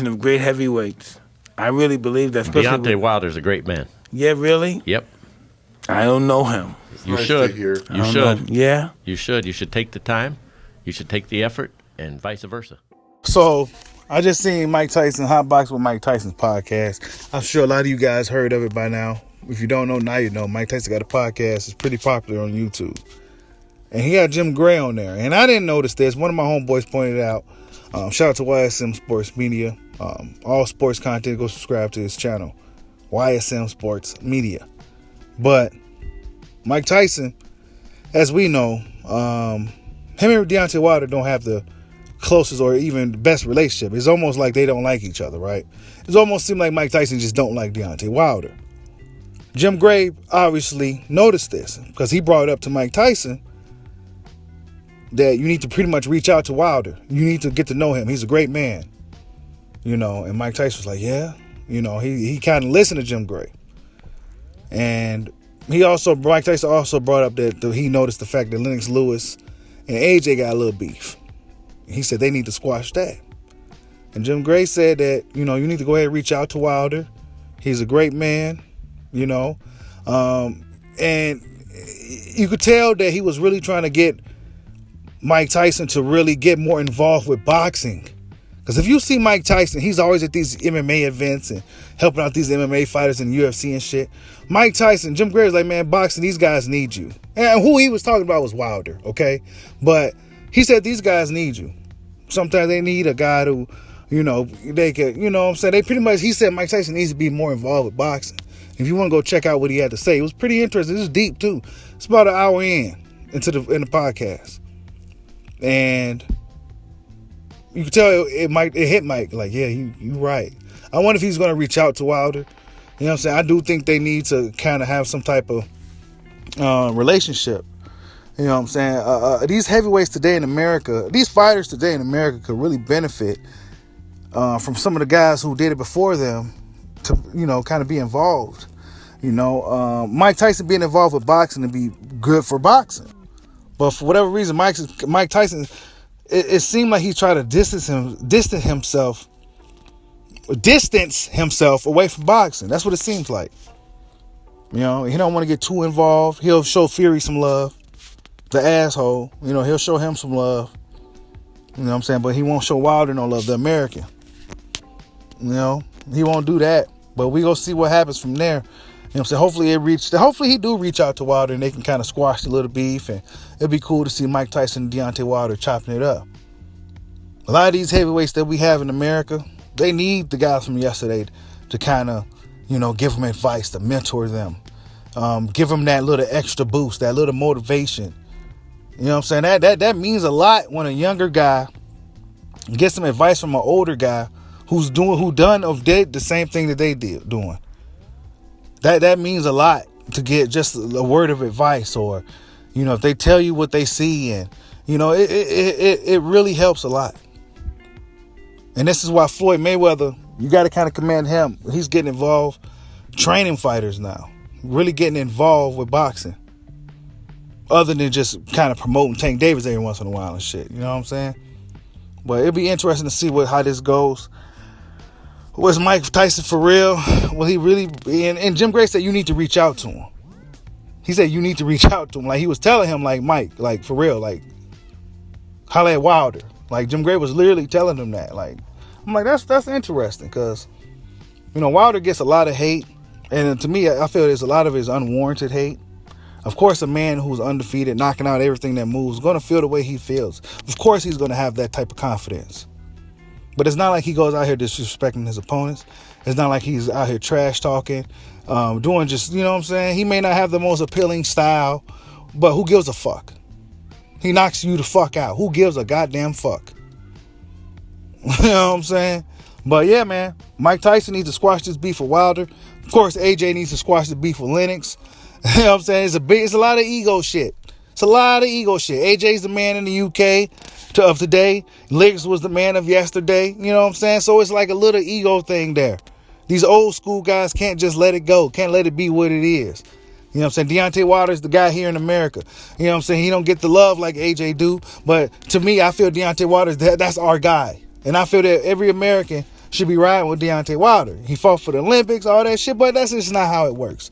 Of great heavyweights. I really believe that. Deontay Wilder's a great man. Yeah, really? Yep. I don't know him. You should. You should. Yeah? You should. You should take the time. You should take the effort, and vice versa. So, I just seen Mike Tyson, Hot Box with Mike Tyson's podcast. I'm sure a lot of you guys heard of it by now. If you don't know, now you know. Mike Tyson got a podcast. It's pretty popular on YouTube. And he had Jim Gray on there. And I didn't notice this. One of my homeboys pointed out. Shout out to YSM Sports Media. All sports content, go subscribe to his channel. YSM Sports Media. But Mike Tyson, as we know, him and Deontay Wilder don't have the closest or even the best relationship. It's almost like they don't like each other, right? It almost seems like Mike Tyson just don't like Deontay Wilder. Jim Gray obviously noticed this because he brought it up to Mike Tyson that you need to pretty much reach out to Wilder. You need to get to know him. He's a great man. You know, and Mike Tyson was like, yeah. You know, he kind of listened to Jim Gray. And Mike Tyson also brought up that he noticed the fact that Lennox Lewis and AJ got a little beef. He said they need to squash that. And Jim Gray said that, you know, you need to go ahead and reach out to Wilder. He's a great man, you know. And you could tell that he was really trying to get Mike Tyson to really get more involved with boxing. Because if you see Mike Tyson, he's always at these MMA events and helping out these MMA fighters in the UFC and shit. Mike Tyson, Jim Gray is like, man, boxing, these guys need you. And who he was talking about was Wilder, okay? But he said these guys need you. Sometimes they need a guy who, you know, they could, you know what I'm saying? They pretty much, he said Mike Tyson needs to be more involved with boxing. If you want to go check out what he had to say, it was pretty interesting. It was deep, too. It's about an hour into the podcast. And you can tell it hit Mike, like, yeah, you right. I wonder if he's going to reach out to Wilder. You know what I'm saying? I do think they need to kind of have some type of relationship. You know what I'm saying? These heavyweights today in America, these fighters today in America could really benefit from some of the guys who did it before them to, you know, kind of be involved. You know, Mike Tyson being involved with boxing would be good for boxing. But for whatever reason, Mike Tyson, it seemed like he tried to distance himself away from boxing. That's what it seems like. You know, he don't want to get too involved. He'll show Fury some love. The asshole, you know, he'll show him some love. You know what I'm saying? But he won't show Wilder no love, the American. You know, he won't do that. But we go see what happens from there. You know what I'm saying? Hopefully he do reach out to Wilder and they can kind of squash the little beef, and it'd be cool to see Mike Tyson and Deontay Wilder chopping it up. A lot of these heavyweights that we have in America, they need the guys from yesterday to kind of, you know, give them advice, to mentor them. Give them that little extra boost, that little motivation. You know what I'm saying? That means a lot when a younger guy gets some advice from an older guy who did the same thing that they did doing. That means a lot to get just a word of advice, or, you know, if they tell you what they see, and, you know, it really helps a lot. And this is why Floyd Mayweather, you got to kind of commend him. He's getting involved, training fighters now, really getting involved with boxing, other than just kind of promoting Tank Davis every once in a while and shit. You know what I'm saying? But it'll be interesting to see how this goes. Was Mike Tyson for real? Will he really? And Jim Gray said you need to reach out to him. He said you need to reach out to him. Like, he was telling him, like, Mike, like, for real, like, holla at Wilder. Like, Jim Gray was literally telling him that. Like, I'm like, that's interesting, because, you know, Wilder gets a lot of hate, and to me, I feel there's a lot of his unwarranted hate. Of course, a man who's undefeated, knocking out everything that moves, is going to feel the way he feels. Of course, he's going to have that type of confidence. But it's not like he goes out here disrespecting his opponents. It's not like he's out here trash talking, doing just, you know what I'm saying? He may not have the most appealing style, but who gives a fuck? He knocks you the fuck out. Who gives a goddamn fuck? You know what I'm saying? But yeah, man, Mike Tyson needs to squash this beef with Wilder. Of course, AJ needs to squash the beef with Lennox. You know what I'm saying? It's a lot of ego shit. It's a lot of ego shit. AJ's the man in the UK of today. Lennox was the man of yesterday. You know what I'm saying? So it's like a little ego thing there. These old school guys can't just let it go. Can't let it be what it is. You know what I'm saying? Deontay Wilder's the guy here in America. You know what I'm saying? He don't get the love like AJ do. But to me, I feel Deontay Wilder's that's our guy. And I feel that every American should be riding with Deontay Wilder. He fought for the Olympics, all that shit, but that's just not how it works.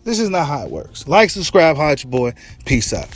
This is not how it works. Like, subscribe, hide your boy. Peace out.